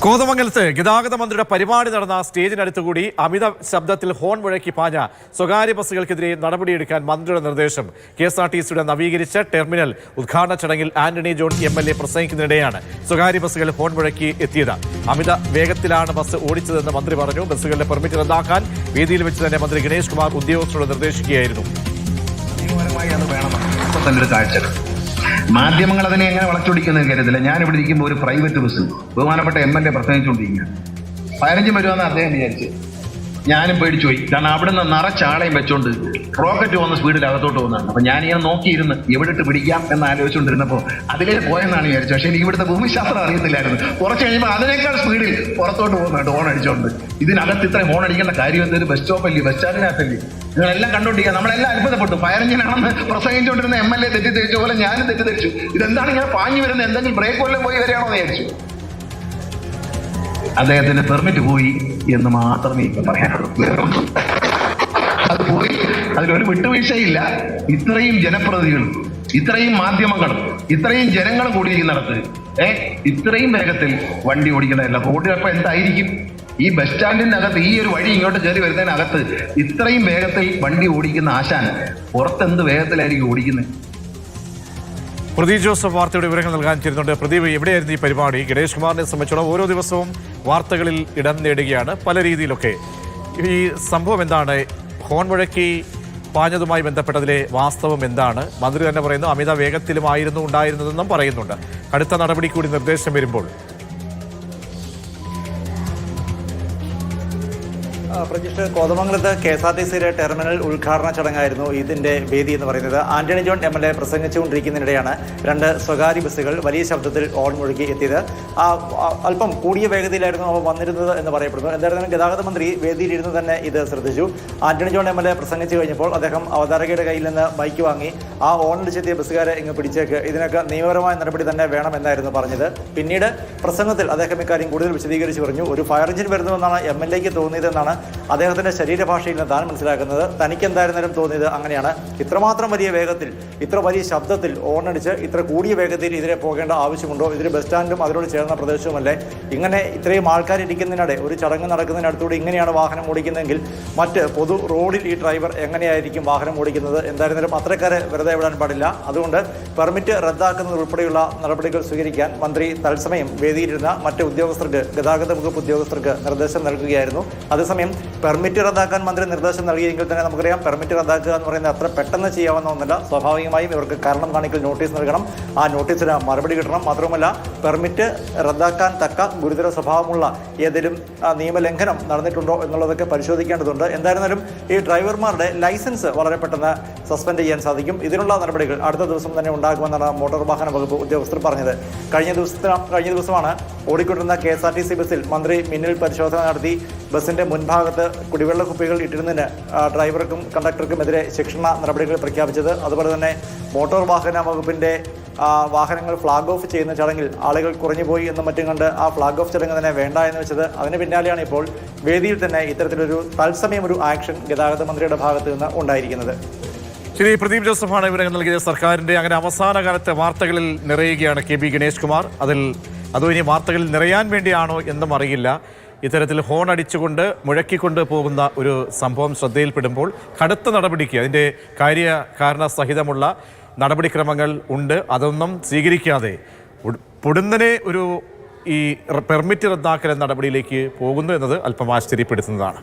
കോതമംഗലത്ത് ഗതാഗത മന്ത്രിയുടെ പരിപാടി നടന്ന സ്റ്റേജിനടുത്തുകൂടി അമിത ശബ്ദത്തിൽ ഹോൺ മുഴക്കി പാഞ്ഞ സ്വകാര്യ ബസ്സുകൾക്കെതിരെ നടപടിയെടുക്കാൻ മന്ത്രിയുടെ നിർദ്ദേശം. KSRTCയുടെ നവീകരിച്ച ടെർമിനൽ ഉദ്ഘാടന ചടങ്ങിൽ ആന്റണി ജോൺ MLA പ്രസംഗിക്കുന്നതിനിടെയാണ് സ്വകാര്യ ബസ്സുകൾ ഹോൺ മുഴക്കി എത്തിയത്. അമിത വേഗത്തിലാണ് ബസ് ഓടിച്ചതെന്ന് മന്ത്രി പറഞ്ഞു. ബസ്സുകളുടെ പെർമിറ്റ് റദ്ദാക്കാൻ വേദിയിൽ വെച്ച് തന്നെ മന്ത്രി ഗണേഷ് കുമാർ ഉദ്യോഗസ്ഥരോട് നിർദ്ദേശിക്കുകയായിരുന്നു. മാധ്യമങ്ങൾ അതിനെ എങ്ങനെ വളച്ചൊടിക്കുന്നത് കരുതില്ല. ഞാനിവിടെ ഇരിക്കുമ്പോൾ ഒരു പ്രൈവറ്റ് ബസ് ബഹുമാനപ്പെട്ട MLA പ്രസംഗിച്ചുകൊണ്ടിരിക്കുക 15 വരുമെന്ന് അദ്ദേഹം വിചാരിച്ച്. ഞാനും പേടിച്ചു പോയി. കാരണം അവിടുന്ന് നിറച്ചാളയും വെച്ചോണ്ട് റോക്കറ്റ് പോകുന്ന സ്പീഡിൽ അകത്തോട്ട് പോകുന്നതാണ്. അപ്പൊ ഞാനിങ്ങനെ നോക്കിയിരുന്ന് എവിടിട്ട് പിടിക്കാം എന്ന് ആലോചിച്ചുകൊണ്ടിരുന്നപ്പോൾ അതിലേ പോയെന്നാണ് വിചാരിച്ചത്. പക്ഷേ എനിക്ക് ഇവിടുത്തെ ഭൂമിശാസ്ത്രം അറിയത്തില്ലായിരുന്നു. കുറച്ച് കഴിയുമ്പോൾ അതിനേക്കാൾ സ്പീഡിൽ പുറത്തോട്ട് പോകുന്നുണ്ട് ഹോൺ അടിച്ചോണ്ട്. ഇതിനകത്ത് ഇത്രയും ഹോൺ അടിക്കേണ്ട കാര്യം എന്തൊരു ബസ് സ്റ്റോപ്പല്ലേ, ബസ് സ്റ്റാൻഡിനകത്തല്ലേ? നിങ്ങളെല്ലാം കണ്ടോണ്ടിരിക്കുക. നമ്മളെല്ലാം അത്ഭുതപ്പെട്ടു. ഫയർ എഞ്ചിനാണെന്ന് പ്രസംഗിച്ചുകൊണ്ടിരുന്ന MLA തെറ്റിദ്ധരിച്ച പോലെ ഞാനും തെറ്റിദ്ധരിച്ചു. ഇതെന്താണ് ഇങ്ങനെ പാഞ്ഞു വരുന്നത്, എന്തെങ്കിലും ബ്രേക്ക് വല്ലതും പോയി വരികയാണോ എന്ന് വിചാരിച്ചു. അദ്ദേഹത്തിന്റെ പെർമിറ്റ് പോയി എന്ന് മാത്രമേ ഇപ്പൊ പറയാനുള്ളൂ. അത് പോയി, അതിലൊരു വിട്ടുവീഴ്ചയില്ല. ഇത്രയും ജനപ്രതിനിധികളും ഇത്രയും മാധ്യമങ്ങളും ഇത്രയും ജനങ്ങളും കൂടിയിരിക്കുന്നിടത്ത് ഇത്രയും വേഗത്തിൽ വണ്ടി ഓടിക്കണമല്ല. റോഡ് ചിലപ്പോൾ എന്തായിരിക്കും? ഈ ബസ് സ്റ്റാൻഡിനകത്ത് ഈ ഒരു വഴി ഇങ്ങോട്ട് കയറി വരുന്നതിനകത്ത് ഇത്രയും വേഗത്തിൽ വണ്ടി ഓടിക്കുന്ന ആശാൻ പുറത്തെന്ത് വേഗത്തിലായിരിക്കും ഓടിക്കുന്നത്? പ്രദീപ് ജോസഫ് വാർത്തയുടെ വിവരങ്ങൾ നൽകാൻ ചേരുന്നുണ്ട്. പ്രദീപ്, എവിടെയായിരുന്നു ഈ പരിപാടി? ഗണേഷ് കുമാറിനെ സംബന്ധിച്ചോളം ഓരോ ദിവസവും വാർത്തകളിൽ ഇടം നേടുകയാണ് പല രീതിയിലൊക്കെ. ഈ സംഭവം എന്താണ്? ഹോൺ മുഴക്കി പാഞ്ഞതുമായി ബന്ധപ്പെട്ടതിലെ വാസ്തവം എന്താണ്? മന്ത്രി തന്നെ പറയുന്നു അമിത വേഗത്തിലുമായിരുന്നു ഉണ്ടായിരുന്നതെന്നും പറയുന്നുണ്ട്. കടുത്ത നടപടി കൂടി നിർദ്ദേശം വരുമ്പോൾ പ്രജിഷ്, കോതമംഗലത്ത് KSRTCയുടെ ടെർമിനൽ ഉദ്ഘാടന ചടങ്ങായിരുന്നു ഇതിന്റെ വേദി എന്ന് പറയുന്നത്. ആന്റണി ജോൺ MLA പ്രസംഗിച്ചുകൊണ്ടിരിക്കുന്നതിനിടെയാണ് രണ്ട് സ്വകാര്യ ബസ്സുകൾ വലിയ ശബ്ദത്തിൽ ഹോൺ മുഴക്കി എത്തിയത്. അല്പം കൂടിയ വേഗതയിലായിരുന്നു അവ വന്നിരുന്നത് എന്ന് പറയപ്പെടുന്നു. എന്തായിരുന്നാലും ഗതാഗത മന്ത്രി വേദിയിലിരുന്ന് തന്നെ ഇത് ശ്രദ്ധിച്ചു. ആന്റണി ജോൺ MLA പ്രസംഗിച്ചു കഴിഞ്ഞപ്പോൾ അദ്ദേഹം അവതാരകയുടെ കയ്യിൽ നിന്ന് ബൈക്ക് വാങ്ങി ആ ഹോൺ അടിച്ചെത്തിയ ബസ്സുകാരെ ഇങ്ങ് പിടിച്ചേക്ക്, ഇതിനൊക്കെ നിയമപരമായ നടപടി തന്നെ വേണമെന്നായിരുന്നു പറഞ്ഞത്. പിന്നീട് പ്രസംഗത്തിൽ അദ്ദേഹം ഇക്കാര്യം കൂടുതൽ വിശദീകരിച്ച് പറഞ്ഞു. ഒരു ഫയർ എഞ്ചിൻ വരുന്നുവെന്നാണ് MLAക്ക് തോന്നിയതെന്നാണ് അദ്ദേഹത്തിന്റെ ശരീരഭാഷയിൽ നിന്ന് താൻ മനസ്സിലാക്കുന്നത്. തനിക്ക് എന്തായിരുന്നാലും തോന്നിയത് അങ്ങനെയാണ്. ഇത്രമാത്രം വലിയ വേഗത്തിൽ, ഇത്ര വലിയ ശബ്ദത്തിൽ ഓണടിച്ച് ഇത്ര കൂടിയ വേഗതയിൽ ഇതിനെ പോകേണ്ട ആവശ്യമുണ്ടോ? ഇതൊരു ബസ് സ്റ്റാൻഡും അതിനോട് ചേർന്ന പ്രദേശവുമല്ലേ? ഇങ്ങനെ ഇത്രയും ആൾക്കാർ ഇരിക്കുന്നതിനിടെ ഒരു ചടങ്ങ് നടക്കുന്നതിനടുത്തൂടെ ഇങ്ങനെയാണ് വാഹനം ഓടിക്കുന്നതെങ്കിൽ മറ്റ് പൊതു റോഡിൽ ഈ ഡ്രൈവർ എങ്ങനെയായിരിക്കും വാഹനം ഓടിക്കുന്നത്? എന്തായിരുന്നാലും അത്രക്കാരെ വെറുതെ വിടാൻ പാടില്ല. അതുകൊണ്ട് പെർമിറ്റ് റദ്ദാക്കുന്നത് ഉൾപ്പെടെയുള്ള നടപടികൾ സ്വീകരിക്കാൻ മന്ത്രി തത്സമയം വേദിയിലിരുന്ന മറ്റ് ഉദ്യോഗസ്ഥർക്ക്, ഗതാഗത വകുപ്പ് ഉദ്യോഗസ്ഥർക്ക് നിർദ്ദേശം നൽകുകയായിരുന്നു. അതേസമയം പെർമിറ്റ് റദ്ദാക്കാൻ മന്ത്രി നിർദ്ദേശം നൽകിയെങ്കിൽ തന്നെ നമുക്കറിയാം പെർമിറ്റ് റദ്ദാക്കുക എന്ന് പറയുന്നത് അത്ര പെട്ടെന്ന് ചെയ്യാവുന്ന ഒന്നല്ല. സ്വാഭാവികമായും ഇവർക്ക് കാരണം കാണിക്കൽ നോട്ടീസ് നൽകണം, ആ നോട്ടീസിന് മറുപടി കിട്ടണം. മാത്രമല്ല പെർമിറ്റ് റദ്ദാക്കാൻ തക്ക ഗുരുതര സ്വഭാവമുള്ള ഏതെങ്കിലും നിയമലംഘനം നടന്നിട്ടുണ്ടോ എന്നുള്ളതൊക്കെ പരിശോധിക്കേണ്ടതുണ്ട്. എന്തായിരുന്നാലും ഈ ഡ്രൈവർമാരുടെ ലൈസൻസ് വളരെ പെട്ടെന്ന് സസ്പെൻഡ് ചെയ്യാൻ സാധിക്കും. ഇതിനുള്ള നടപടികൾ അടുത്ത ദിവസം തന്നെ ഉണ്ടാകുമെന്നാണ് മോട്ടോർ വാഹന വകുപ്പ് ഉദ്യോഗസ്ഥർ പറഞ്ഞത്. കഴിഞ്ഞ ദിവസമാണ് ഓടിക്കൊണ്ടിരുന്ന KSRTC ബസ്സിൽ മന്ത്രി മിന്നൽ പരിശോധന നടത്തി ബസിന്റെ മുൻഭാഗത്ത് കുടിവെള്ള കുപ്പികൾ ഇട്ടിരുന്നതിന് ഡ്രൈവർക്കും കണ്ടക്ടർക്കുമെതിരെ ശിക്ഷണ നടപടികൾ പ്രഖ്യാപിച്ചത്. അതുപോലെ തന്നെ മോട്ടോർ വാഹന വകുപ്പിന്റെ വാഹനങ്ങൾ ഫ്ലാഗ് ഓഫ് ചെയ്യുന്ന ചടങ്ങിൽ ആളുകൾ കുറഞ്ഞുപോയി എന്നും മറ്റും കണ്ട് ആ ഫ്ലാഗ് ഓഫ് ചടങ്ങ് തന്നെ വേണ്ട എന്ന് വെച്ചത്. അതിന് പിന്നാലെയാണ് ഇപ്പോൾ വേദിയിൽ തന്നെ ഇത്തരത്തിലൊരു തത്സമയം ഒരു ആക്ഷൻ ഗതാഗത മന്ത്രിയുടെ ഭാഗത്ത് നിന്ന് ഉണ്ടായിരിക്കുന്നത്. ശരി, പ്രദീപ് ജോസഫാണ് വിവരങ്ങൾ നൽകിയത്. സർക്കാരിന്റെ അങ്ങനെ അവസാന കാലത്തെ വാർത്തകളിൽ നിറയുകയാണ് KB ഗണേഷ് കുമാർ. അതോ ഇനി വാർത്തകളിൽ നിറയാൻ വേണ്ടിയാണോ എന്നും അറിയില്ല. ഇത്തരത്തിൽ ഹോൺ അടിച്ചുകൊണ്ട് മുഴക്കിക്കൊണ്ട് പോകുന്ന ഒരു സംഭവം ശ്രദ്ധയിൽപ്പെടുമ്പോൾ കടുത്ത നടപടിക്ക് അതിൻ്റെ കാര്യകാരണ സഹിതമുള്ള നടപടിക്രമങ്ങൾ ഉണ്ട്. അതൊന്നും സ്വീകരിക്കാതെ പൊടുന്നനെ ഒരു ഈ പെർമിറ്റ് റദ്ദാക്കൽ നടപടിയിലേക്ക് പോകുന്നു എന്നത് അല്പം ആശ്ചര്യപ്പെടുത്തുന്നതാണ്.